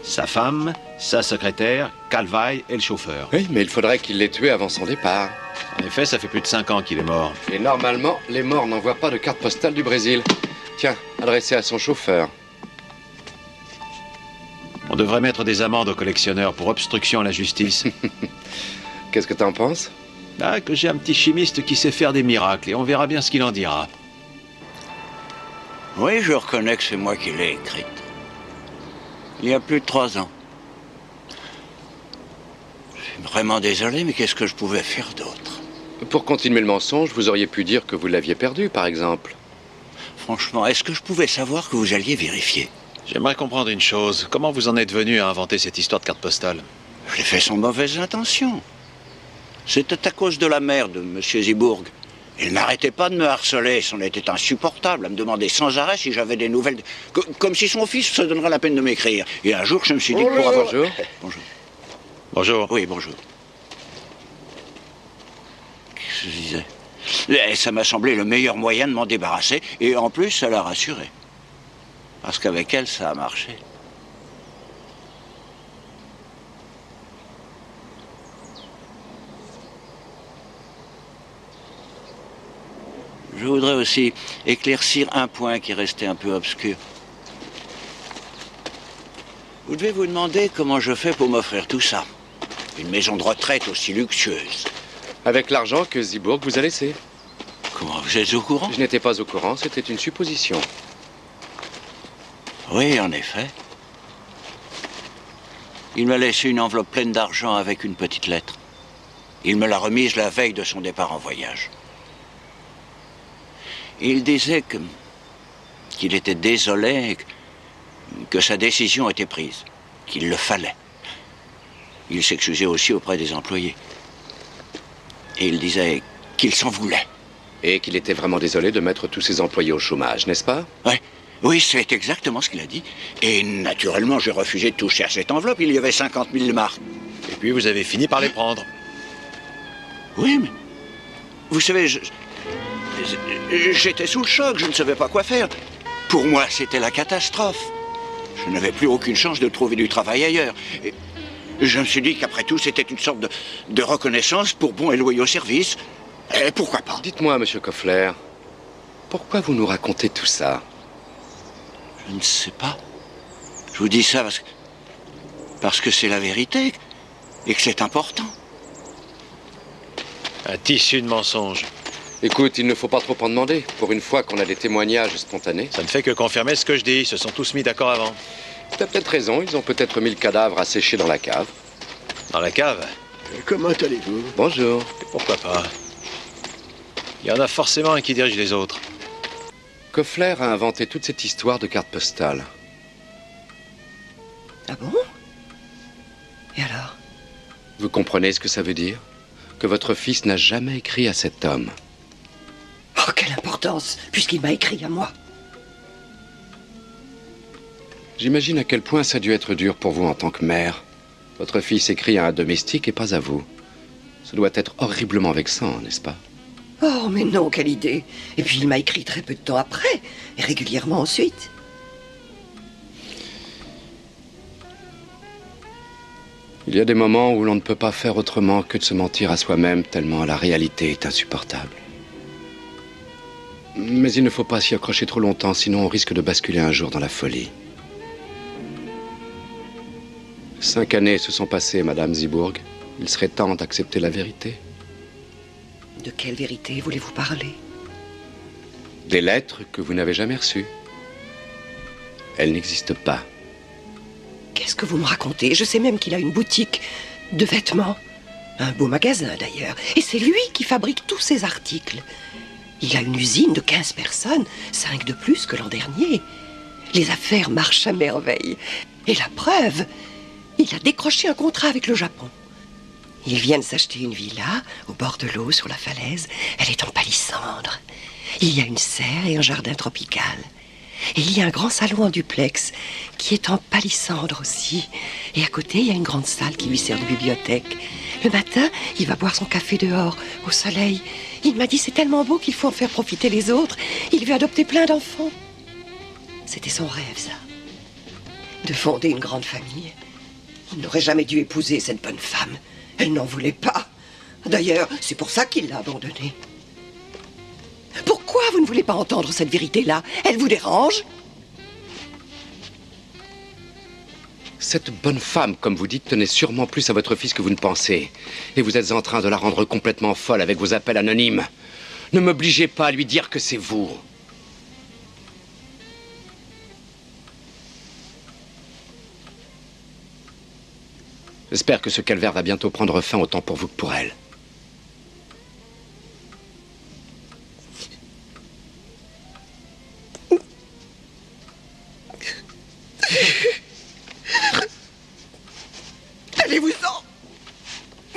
Sa femme, sa secrétaire, Calvaille et le chauffeur. Oui, mais il faudrait qu'il l'ait tué avant son départ. En effet, ça fait plus de 5 ans qu'il est mort. Et normalement, les morts n'envoient pas de carte postale du Brésil. Tiens, adressée à son chauffeur. On devrait mettre des amendes aux collectionneurs pour obstruction à la justice. Qu'est-ce que t'en penses? Ah, que j'ai un petit chimiste qui sait faire des miracles et on verra bien ce qu'il en dira. Oui, je reconnais que c'est moi qui l'ai écrite. Il y a plus de 3 ans. Je suis vraiment désolé, mais qu'est-ce que je pouvais faire d'autre? Pour continuer le mensonge, vous auriez pu dire que vous l'aviez perdu, par exemple. Franchement, est-ce que je pouvais savoir que vous alliez vérifier? J'aimerais comprendre une chose. Comment vous en êtes venu à inventer cette histoire de carte postale? Je l'ai fait sans mauvaise intention. C'était à cause de la mère de M. Zibourg. Il n'arrêtait pas de me harceler, c'en était insupportable, à me demander sans arrêt si j'avais des nouvelles... Comme si son fils se donnerait la peine de m'écrire. Et un jour, je me suis dit que pour avoir... Bonjour. Bonjour. Bonjour. Oui, bonjour. Qu'est-ce que je disais? Et ça m'a semblé le meilleur moyen de m'en débarrasser, et en plus, ça l'a rassuré. Parce qu'avec elle, ça a marché. Je voudrais aussi éclaircir un point qui restait un peu obscur. Vous devez vous demander comment je fais pour m'offrir tout ça. Une maison de retraite aussi luxueuse. Avec l'argent que Zibourg vous a laissé. Comment, vous êtes au courant? Je n'étais pas au courant, c'était une supposition. Oui, en effet. Il m'a laissé une enveloppe pleine d'argent avec une petite lettre. Il me l'a remise la veille de son départ en voyage. Il disait qu'il était désolé, que sa décision était prise, qu'il le fallait. Il s'excusait aussi auprès des employés. Et il disait qu'il s'en voulait. Et qu'il était vraiment désolé de mettre tous ses employés au chômage, n'est-ce pas? Ouais. Oui, c'est exactement ce qu'il a dit. Et naturellement, j'ai refusé de toucher à cette enveloppe. Il y avait 50 000 marks. Et puis vous avez fini par les prendre. Oui, mais... Vous savez, j'étais sous le choc, je ne savais pas quoi faire. Pour moi, c'était la catastrophe. Je n'avais plus aucune chance de trouver du travail ailleurs. Et je me suis dit qu'après tout, c'était une sorte de reconnaissance pour bons et loyaux services. Et pourquoi pas? Dites-moi, monsieur Koffler, pourquoi vous nous racontez tout ça? Je ne sais pas. Je vous dis ça parce que c'est la vérité et que c'est important. Un tissu de mensonges. Écoute, il ne faut pas trop en demander. Pour une fois qu'on a des témoignages spontanés. Ça ne fait que confirmer ce que je dis. Ils se sont tous mis d'accord avant. T'as peut-être raison, ils ont peut-être mis le cadavre à sécher dans la cave. Dans la cave? Comment allez-vous? Bonjour. Et pourquoi pas? Il y en a forcément un qui dirige les autres. Koffler a inventé toute cette histoire de carte postale. Ah bon? Et alors? Vous comprenez ce que ça veut dire? Que votre fils n'a jamais écrit à cet homme. Oh, quelle importance, puisqu'il m'a écrit à moi. J'imagine à quel point ça a dû être dur pour vous en tant que mère. Votre fils écrit à un domestique et pas à vous. Ça doit être horriblement vexant, n'est-ce pas? Oh, mais non, quelle idée. Et puis il m'a écrit très peu de temps après, et régulièrement ensuite. Il y a des moments où l'on ne peut pas faire autrement que de se mentir à soi-même tellement la réalité est insupportable. Mais il ne faut pas s'y accrocher trop longtemps, sinon on risque de basculer un jour dans la folie. 5 années se sont passées, Madame Zibourg. Il serait temps d'accepter la vérité. De quelle vérité voulez-vous parler? Des lettres que vous n'avez jamais reçues. Elles n'existent pas. Qu'est-ce que vous me racontez? Je sais même qu'il a une boutique de vêtements. Un beau magasin, d'ailleurs. Et c'est lui qui fabrique tous ces articles. Il a une usine de 15 personnes, 5 de plus que l'an dernier. Les affaires marchent à merveille. Et la preuve, il a décroché un contrat avec le Japon. Ils viennent s'acheter une villa au bord de l'eau sur la falaise. Elle est en palissandre. Il y a une serre et un jardin tropical. Et il y a un grand salon en duplex qui est en palissandre aussi. Et à côté, il y a une grande salle qui lui sert de bibliothèque. Le matin, il va boire son café dehors, au soleil. Il m'a dit c'est tellement beau qu'il faut en faire profiter les autres. Il veut adopter plein d'enfants. C'était son rêve, ça. De fonder une grande famille. Il n'aurait jamais dû épouser cette bonne femme. Elle n'en voulait pas. D'ailleurs, c'est pour ça qu'il l'a abandonnée. Pourquoi vous ne voulez pas entendre cette vérité-là? Elle vous dérange? Cette bonne femme, comme vous dites, tenait sûrement plus à votre fils que vous ne pensez. Et vous êtes en train de la rendre complètement folle avec vos appels anonymes. Ne m'obligez pas à lui dire que c'est vous. J'espère que ce calvaire va bientôt prendre fin, autant pour vous que pour elle. Allez-vous-en!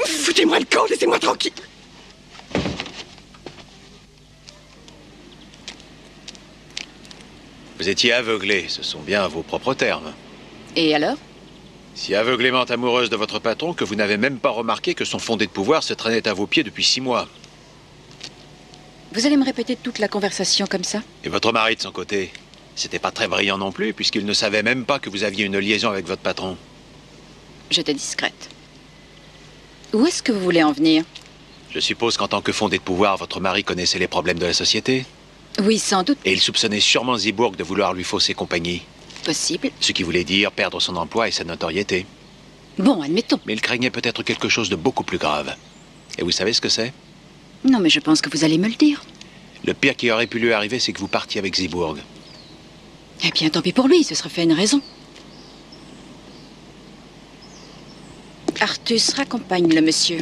Foutez-moi le camp, laissez-moi tranquille! Vous étiez aveuglé, ce sont bien vos propres termes. Et alors? Si aveuglément amoureuse de votre patron que vous n'avez même pas remarqué que son fondé de pouvoir se traînait à vos pieds depuis 6 mois. Vous allez me répéter toute la conversation comme ça? Et votre mari, de son côté, c'était pas très brillant non plus, puisqu'il ne savait même pas que vous aviez une liaison avec votre patron. J'étais discrète. Où est-ce que vous voulez en venir? Je suppose qu'en tant que fondé de pouvoir, votre mari connaissait les problèmes de la société? Oui, sans doute. Et il soupçonnait sûrement Zibourg de vouloir lui fausser compagnie. Possible. Ce qui voulait dire perdre son emploi et sa notoriété. Bon, admettons. Mais il craignait peut-être quelque chose de beaucoup plus grave. Et vous savez ce que c'est? Non, mais je pense que vous allez me le dire. Le pire qui aurait pu lui arriver, c'est que vous partiez avec Zibourg. Eh bien, tant pis pour lui, il se serait fait une raison. Artus, raccompagne le monsieur.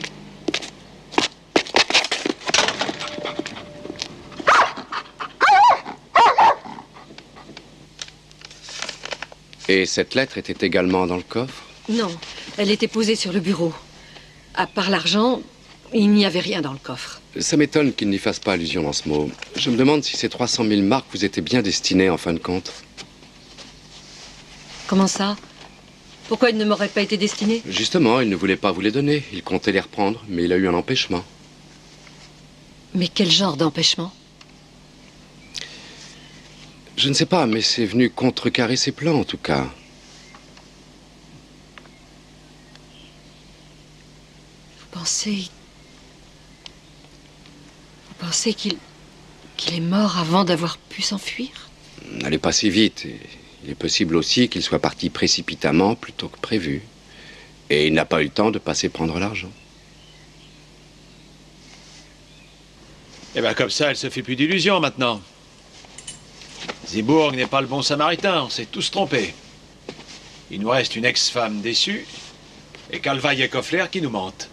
Et cette lettre était également dans le coffre? Non, elle était posée sur le bureau. À part l'argent, il n'y avait rien dans le coffre. Ça m'étonne qu'il n'y fasse pas allusion dans ce mot. Je me demande si ces 300 000 marks vous étaient bien destinées en fin de compte. Comment ça? Pourquoi il ne m'aurait pas été destiné? Justement, il ne voulait pas vous les donner. Il comptait les reprendre, mais il a eu un empêchement. Mais quel genre d'empêchement? Je ne sais pas, mais c'est venu contrecarrer ses plans, en tout cas. Vous pensez qu'il est mort avant d'avoir pu s'enfuir? N'allez pas si vite. Il est possible aussi qu'il soit parti précipitamment plutôt que prévu. Et il n'a pas eu le temps de passer prendre l'argent. Eh bien, comme ça, elle se fait plus d'illusions maintenant. Zibourg n'est pas le bon samaritain, on s'est tous trompés. Il nous reste une ex-femme déçue et Calvaille et Koffler qui nous mentent.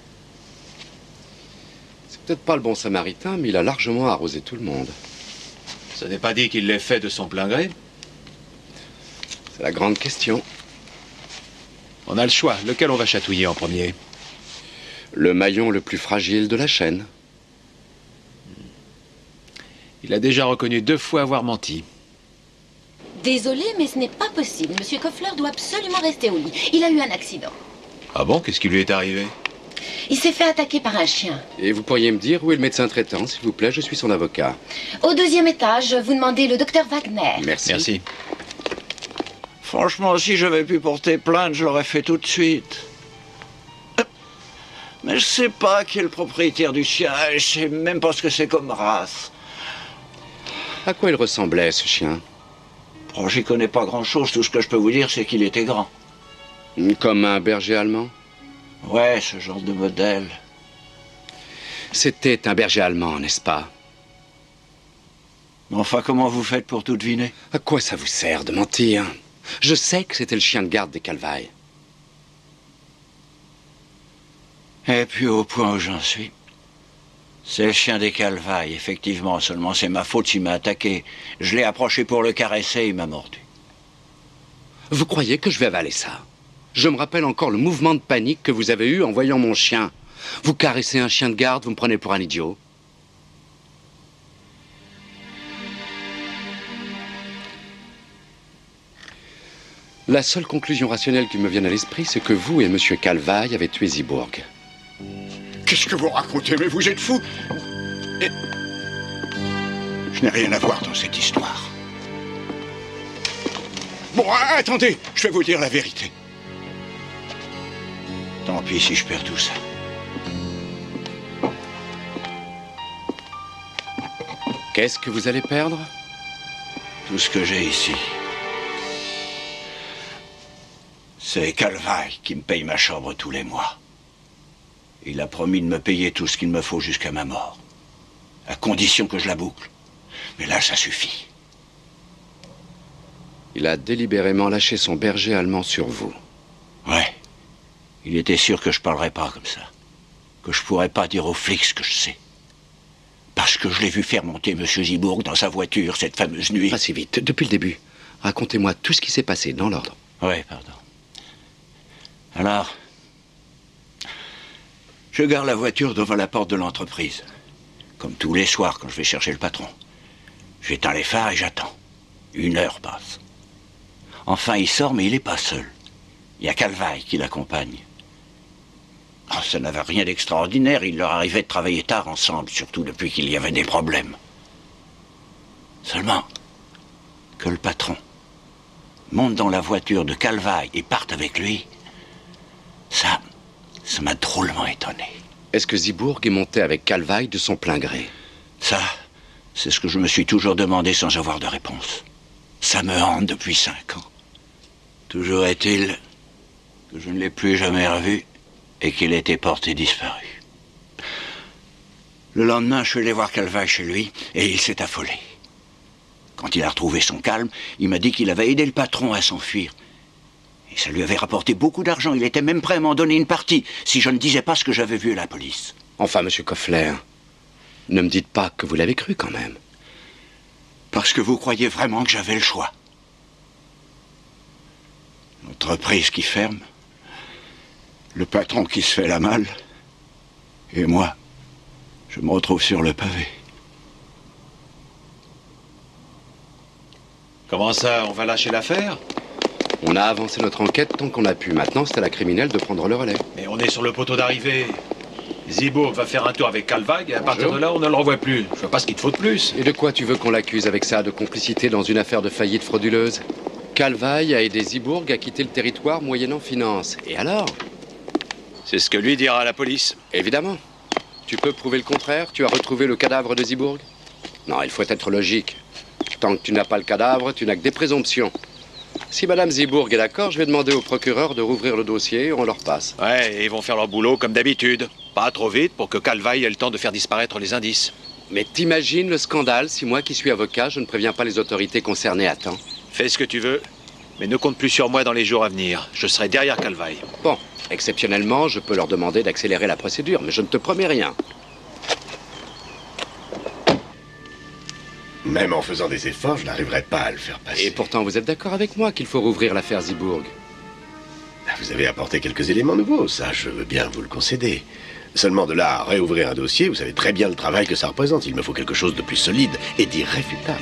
C'est peut-être pas le bon samaritain, mais il a largement arrosé tout le monde. Ce n'est pas dit qu'il l'ait fait de son plein gré. C'est la grande question. On a le choix. Lequel on va chatouiller en premier? Le maillon le plus fragile de la chaîne. Il a déjà reconnu 2 fois avoir menti. Désolée, mais ce n'est pas possible. Monsieur Koffler doit absolument rester au lit. Il a eu un accident. Ah bon? Qu'est-ce qui lui est arrivé? Il s'est fait attaquer par un chien. Et vous pourriez me dire où est le médecin traitant, s'il vous plaît? Je suis son avocat. Au 2e étage, vous demandez le docteur Wagner. Merci. Merci. Franchement, si j'avais pu porter plainte, je l'aurais fait tout de suite. Mais je sais pas qui est le propriétaire du chien. Je sais même pas ce que c'est comme race. À quoi il ressemblait, ce chien? Oh, j'y connais pas grand-chose. Tout ce que je peux vous dire, c'est qu'il était grand. Comme un berger allemand? Ouais, ce genre de modèle. C'était un berger allemand, n'est-ce pas? Mais enfin, comment vous faites pour tout deviner? À quoi ça vous sert de mentir? Je sais que c'était le chien de garde des Calvailles. Et puis au point où j'en suis, c'est le chien des Calvailles, effectivement. Seulement c'est ma faute s'il m'a attaqué. Je l'ai approché pour le caresser, il m'a mordu. Vous croyez que je vais avaler ça? Je me rappelle encore le mouvement de panique que vous avez eu en voyant mon chien. Vous caressez un chien de garde, vous me prenez pour un idiot. La seule conclusion rationnelle qui me vient à l'esprit, c'est que vous et M. Calvaille avez tué Zibourg. Qu'est-ce que vous racontez? Mais vous êtes fou! Je n'ai rien à voir dans cette histoire. Bon, attendez, je vais vous dire la vérité. Tant pis si je perds tout ça. Qu'est-ce que vous allez perdre? Tout ce que j'ai ici. C'est Calvaille qui me paye ma chambre tous les mois. Il a promis de me payer tout ce qu'il me faut jusqu'à ma mort. À condition que je la boucle. Mais là, ça suffit. Il a délibérément lâché son berger allemand sur vous. Ouais. Il était sûr que je parlerais pas comme ça. Que je pourrais pas dire aux flics ce que je sais. Parce que je l'ai vu faire monter M. Zibourg dans sa voiture cette fameuse nuit. Pas si vite, depuis le début. Racontez-moi tout ce qui s'est passé, dans l'ordre. Oui, pardon. Alors, je gare la voiture devant la porte de l'entreprise. Comme tous les soirs quand je vais chercher le patron. J'éteins les phares et j'attends. 1 heure passe. Enfin, il sort, mais il n'est pas seul. Il y a Calvaille qui l'accompagne. Oh, ça n'avait rien d'extraordinaire. Il leur arrivait de travailler tard ensemble, surtout depuis qu'il y avait des problèmes. Seulement, que le patron monte dans la voiture de Calvaille et parte avec lui, ça m'a drôlement étonné. Est-ce que Zibourg est monté avec Calvaille de son plein gré? Ça, c'est ce que je me suis toujours demandé sans avoir de réponse. Ça me hante depuis 5 ans. Toujours est-il que je ne l'ai plus jamais revu et qu'il était porté disparu. Le lendemain, je suis allé voir Calvaille chez lui et il s'est affolé. Quand il a retrouvé son calme, il m'a dit qu'il avait aidé le patron à s'enfuir. Et ça lui avait rapporté beaucoup d'argent. Il était même prêt à m'en donner une partie si je ne disais pas ce que j'avais vu à la police. Enfin, monsieur Koffler, ne me dites pas que vous l'avez cru quand même. Parce que vous croyez vraiment que j'avais le choix. L'entreprise qui ferme, le patron qui se fait la malle, et moi, je me retrouve sur le pavé. Comment ça, on va lâcher l'affaire? On a avancé notre enquête tant qu'on a pu. Maintenant, c'est à la criminelle de prendre le relais. Mais on est sur le poteau d'arrivée. Zibourg va faire un tour avec Calvaille et à partir de là, on ne le revoit plus. Je vois pas ce qu'il te faut de plus. Et de quoi tu veux qu'on l'accuse avec ça? De complicité dans une affaire de faillite frauduleuse? Calvaille a aidé Zibourg à quitter le territoire moyennant finance. Et alors? C'est ce que lui dira la police. Évidemment. Tu peux prouver le contraire? Tu as retrouvé le cadavre de Zibourg? Non, il faut être logique. Tant que tu n'as pas le cadavre, tu n'as que des présomptions. Si Madame Zibourg est d'accord, je vais demander au procureur de rouvrir le dossier et on leur passe. Ouais, et ils vont faire leur boulot comme d'habitude. Pas trop vite pour que Calvaille ait le temps de faire disparaître les indices. Mais t'imagines le scandale si moi qui suis avocat, je ne préviens pas les autorités concernées à temps? Fais ce que tu veux, mais ne compte plus sur moi dans les jours à venir. Je serai derrière Calvaille. Bon, exceptionnellement, je peux leur demander d'accélérer la procédure, mais je ne te promets rien. Même en faisant des efforts, je n'arriverai pas à le faire passer. Et pourtant, vous êtes d'accord avec moi qu'il faut rouvrir l'affaire Zibourg? Vous avez apporté quelques éléments nouveaux, ça, je veux bien vous le concéder. Seulement de là à réouvrir un dossier, vous savez très bien le travail que ça représente. Il me faut quelque chose de plus solide et d'irréfutable.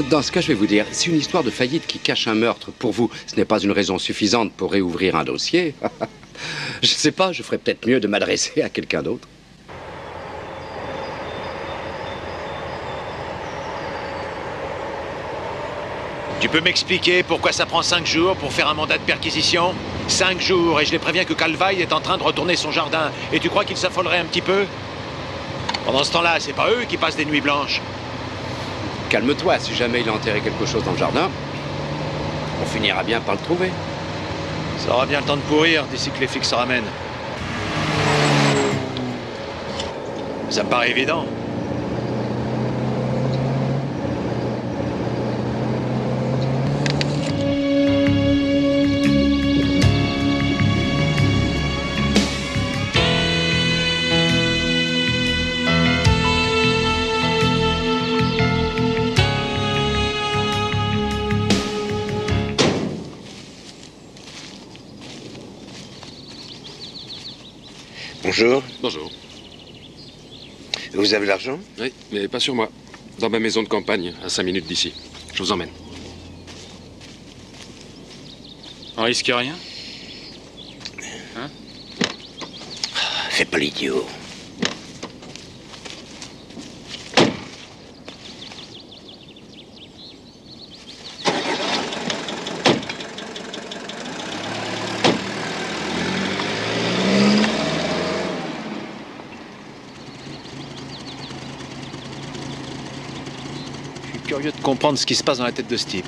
Dans ce cas, je vais vous dire, si une histoire de faillite qui cache un meurtre, pour vous, ce n'est pas une raison suffisante pour réouvrir un dossier, je ne sais pas, je ferais peut-être mieux de m'adresser à quelqu'un d'autre. Tu peux m'expliquer pourquoi ça prend 5 jours pour faire un mandat de perquisition? 5 jours, et je les préviens que Calvaille est en train de retourner son jardin. Et tu crois qu'il s'affolerait un petit peu? Pendant ce temps-là, c'est pas eux qui passent des nuits blanches. Calme-toi, si jamais il a enterré quelque chose dans le jardin, on finira bien par le trouver. Ça aura bien le temps de pourrir d'ici que les flics se ramènent. Ça me paraît évident. Bonjour. Bonjour. Vous avez l'argent? Oui, mais pas sur moi. Dans ma maison de campagne, à 5 minutes d'ici. Je vous emmène. On risque rien? Hein? Fais pas l'idiot. Curieux de comprendre ce qui se passe dans la tête de ce type.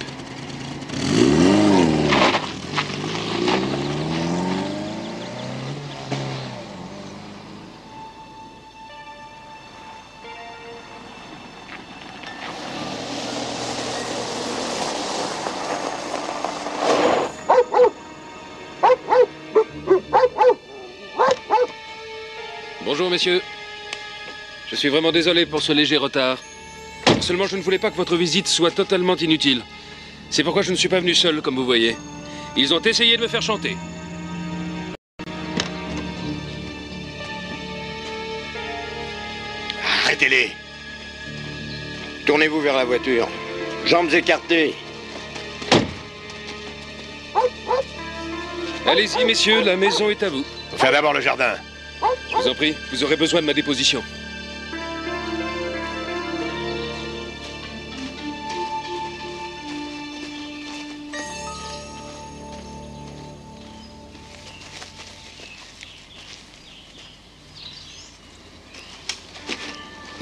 Bonjour, messieurs. Je suis vraiment désolé pour ce léger retard. Seulement, je ne voulais pas que votre visite soit totalement inutile. C'est pourquoi je ne suis pas venu seul, comme vous voyez. Ils ont essayé de me faire chanter. Arrêtez-les. Tournez-vous vers la voiture. Jambes écartées. Allez-y, messieurs, la maison est à vous. Faut faire d'abord le jardin. Je vous en prie, vous aurez besoin de ma déposition.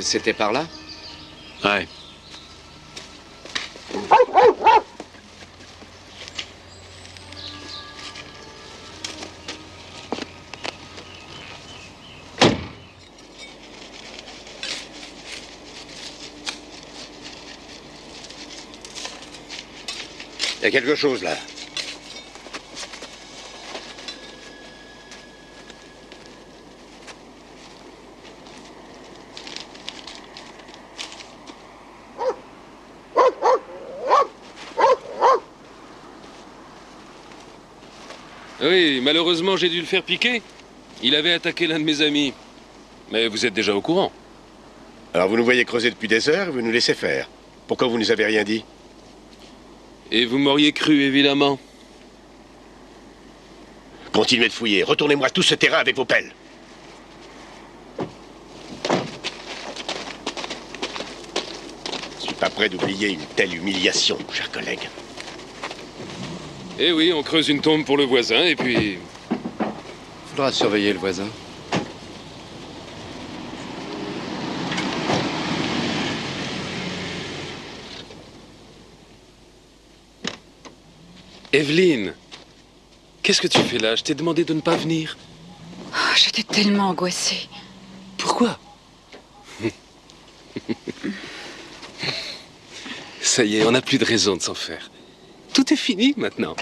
C'était par là? Ouais. Il y a quelque chose là. Oui, malheureusement, j'ai dû le faire piquer. Il avait attaqué l'un de mes amis. Mais vous êtes déjà au courant. Alors vous nous voyez creuser depuis des heures et vous nous laissez faire. Pourquoi vous nous avez rien dit? Et vous m'auriez cru, évidemment. Continuez de fouiller. Retournez-moi tout ce terrain avec vos pelles. Je suis pas prêt d'oublier une telle humiliation, cher collègue. Eh oui, on creuse une tombe pour le voisin, et puis... Faudra surveiller le voisin. Evelyne, qu'est-ce que tu fais là? Je t'ai demandé de ne pas venir. Oh, j'étais tellement angoissée. Pourquoi? Ça y est, on n'a plus de raison de s'en faire. Tout est fini maintenant.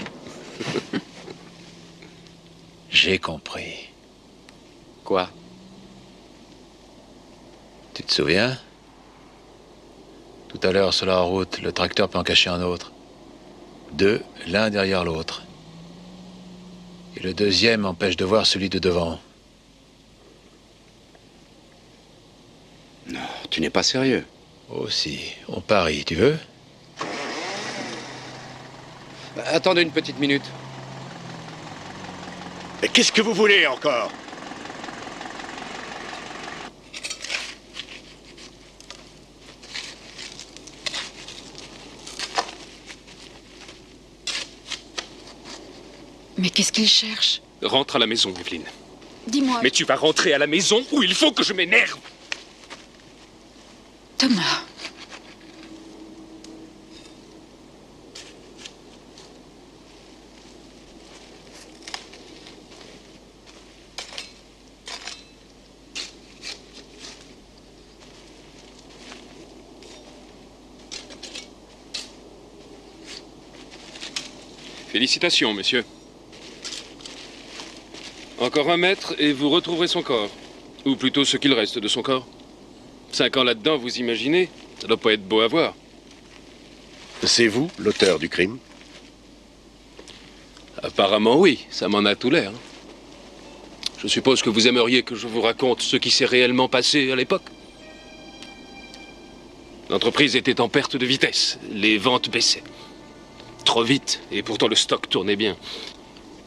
J'ai compris. Quoi? Tu te souviens? Tout à l'heure, sur la route, le tracteur peut en cacher un autre. Deux, l'un derrière l'autre. Et le deuxième empêche de voir celui de devant. Non, tu n'es pas sérieux. Oh si, on parie, tu veux? Attendez une petite minute. Mais qu'est-ce que vous voulez encore? Mais qu'est-ce qu'il cherche? Rentre à la maison, Evelyne. Dis-moi. Mais tu vas rentrer à la maison ou il faut que je m'énerve. Thomas. Félicitations, monsieur. Encore 1 mètre et vous retrouverez son corps. Ou plutôt ce qu'il reste de son corps. 5 ans là-dedans, vous imaginez? Ça doit pas être beau à voir. C'est vous, l'auteur du crime? Apparemment, oui. Ça m'en a tout l'air. Je suppose que vous aimeriez que je vous raconte ce qui s'est réellement passé à l'époque. L'entreprise était en perte de vitesse. Les ventes baissaient. Trop vite, et pourtant le stock tournait bien.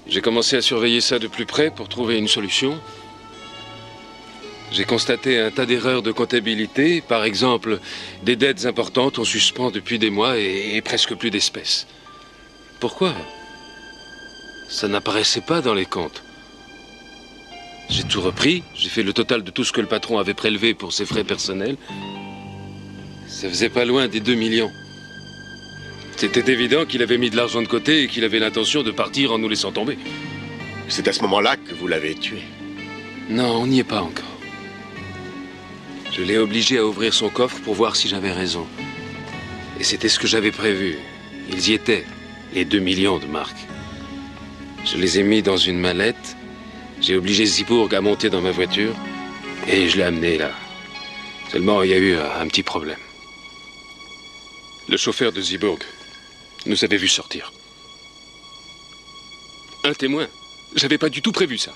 J'ai commencé à surveiller ça de plus près pour trouver une solution. J'ai constaté un tas d'erreurs de comptabilité. Par exemple, des dettes importantes en suspens depuis des mois et presque plus d'espèces. Pourquoi? Ça n'apparaissait pas dans les comptes. J'ai tout repris, j'ai fait le total de tout ce que le patron avait prélevé pour ses frais personnels. Ça faisait pas loin des 2 millions. C'était évident qu'il avait mis de l'argent de côté et qu'il avait l'intention de partir en nous laissant tomber. C'est à ce moment-là que vous l'avez tué? Non, on n'y est pas encore. Je l'ai obligé à ouvrir son coffre pour voir si j'avais raison. Et c'était ce que j'avais prévu. Ils y étaient, les 2 millions de marques. Je les ai mis dans une mallette. J'ai obligé Zibourg à monter dans ma voiture et je l'ai amené là. Seulement, il y a eu un petit problème. Le chauffeur de Zibourg nous avait vu sortir. Un témoin. J'avais pas du tout prévu ça.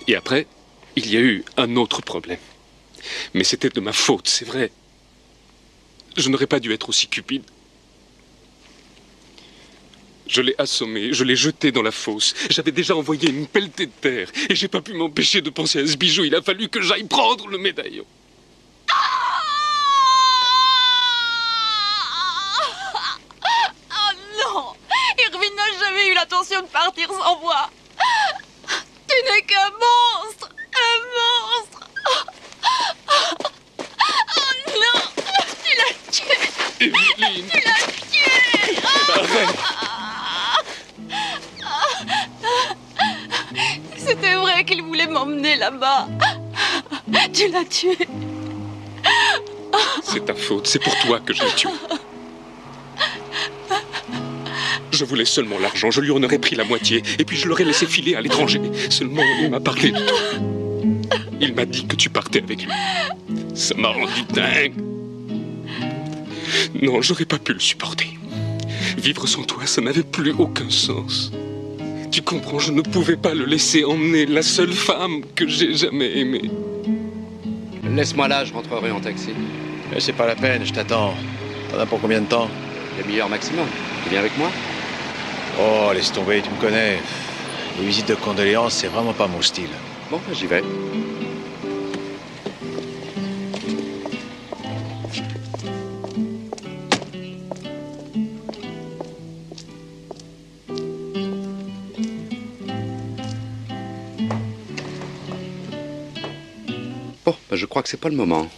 Et après, il y a eu un autre problème. Mais c'était de ma faute, c'est vrai. Je n'aurais pas dû être aussi cupide. Je l'ai assommé, je l'ai jeté dans la fosse. J'avais déjà envoyé une pelletée de terre. Et j'ai pas pu m'empêcher de penser à ce bijou. Il a fallu que j'aille prendre le médaillon. Oh non! Irvine n'a jamais eu l'intention de partir sans moi. Tu n'es qu'un monstre! Un monstre! Oh non! Tu l'as tué! Evelyne! Tu l'as tué! Arrête! C'était vrai qu'il voulait m'emmener là-bas. Tu l'as tué. C'est ta faute, c'est pour toi que je l'ai tué. Je voulais seulement l'argent, je lui en aurais pris la moitié, et puis je l'aurais laissé filer à l'étranger. Seulement, il m'a parlé de toi. Il m'a dit que tu partais avec lui. Ça m'a rendu dingue. Non, j'aurais pas pu le supporter. Vivre sans toi, ça n'avait plus aucun sens. Tu comprends, je ne pouvais pas le laisser emmener la seule femme que j'ai jamais aimée. Laisse-moi là, je rentrerai en taxi. C'est pas la peine, je t'attends. T'en as pour combien de temps? Demi-heure maximum. Tu viens avec moi? Oh, laisse tomber, tu me connais. Les visites de condoléances, c'est vraiment pas mon style. Bon, j'y vais. Bon, je crois que c'est pas le moment.